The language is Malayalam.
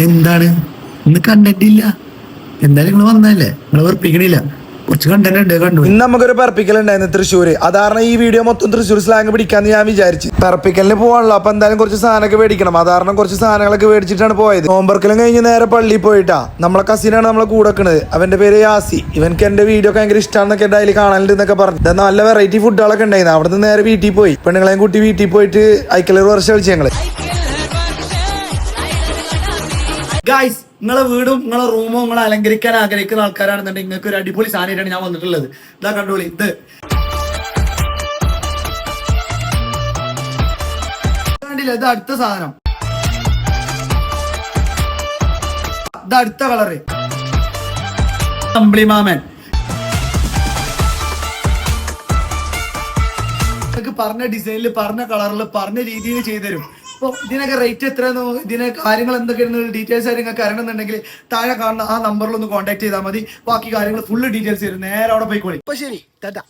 എന്താണ് ഇന്ന് കണ്ടന്റ് ഇല്ല? എന്തായാലും നിങ്ങൾ വന്നല്ലേ, നിങ്ങൾ വെറുപ്പിക്കണില്ല. കുറച്ച് കണ്ടന്റ് ഉണ്ട്, കണ്ടു. ഇന്ന് നമുക്കൊരു പെർപ്പിക്കൽ ഉണ്ടായിരുന്നു തൃശ്ശൂര്. അതാരണം ഈ വീഡിയോ മൊത്തം തൃശ്ശൂർ സ്ലാങ് പിടിക്കാന്ന് ഞാൻ വിചാരിച്ചു. പെർപ്പിക്കലിന് പോകാനുള്ള അപ്പൊ എന്തായാലും കുറച്ച് സാധനമൊക്കെ മേടിക്കണം. അതാരണം കുറച്ച് സാധനങ്ങളൊക്കെ മേടിച്ചിട്ടാണ് പോയത്. നോമ്പർക്കലും കഴിഞ്ഞ് നേരെ പള്ളിയിൽ പോയിട്ടാ. നമ്മളെ കസിനാണ് നമ്മളെ കൂടെ വെക്കണത്. അവന്റെ പേര് യാസി. ഇവൻക്ക് എന്റെ വീഡിയോ ഒക്കെ ഭയങ്കര ഇഷ്ടമാണെന്നൊക്കെ ഡയലി കാണാനുണ്ട് എന്നൊക്കെ പറഞ്ഞു. നല്ല വെറൈറ്റി ഫുഡുകളൊക്കെ ഉണ്ടായിരുന്നു. അവിടെ നിന്ന് നേരെ വീട്ടിൽ പോയി. പെണ്ണുങ്ങളെയും കൂട്ടി വീട്ടിൽ പോയിട്ട് ഐക്കലർ വർഷം കളിച്ചു ഞങ്ങള്. ഗായ്സ്, നിങ്ങളെ വീടും നിങ്ങളെ റൂമും നിങ്ങൾ അലങ്കരിക്കാൻ ആഗ്രഹിക്കുന്ന ആൾക്കാരാണെന്നുണ്ടെങ്കിൽ നിങ്ങൾക്ക് ഒരു അടിപൊളി സാധനമായിട്ടാണ് ഞാൻ വന്നിട്ടുള്ളത്. ഇതാ കണ്ടോളി, ഇത് കണ്ടില്ല? ഇത് അടുത്ത സാധനം, ഇത് അടുത്ത കളറ് അമ്പിളിമാമൻ. നിങ്ങൾക്ക് പറഞ്ഞ ഡിസൈനിൽ, പറഞ്ഞ കളറിൽ, പറഞ്ഞ രീതിയിൽ ചെയ്തുതരും. അപ്പോൾ ഇതിനൊക്കെ റേറ്റ് എത്രയെന്നോ ഇതിനെ കാര്യങ്ങൾ എന്തൊക്കെയാണെന്ന് ഡീറ്റെയിൽസ് ആയിട്ട് നിങ്ങൾക്ക് അറിയണമെന്നുണ്ടെങ്കിൽ താഴെ കാണുന്ന ആ നമ്പറിൽ ഒന്ന് കോൺടാക്ട് ചെയ്താൽ മതി. ബാക്കി കാര്യങ്ങൾ ഫുള്ള് ഡീറ്റെയിൽസ് തരും. നേരെ അവിടെ പോയിക്കോളി. അപ്പോൾ ശരി, ടാറ്റാ.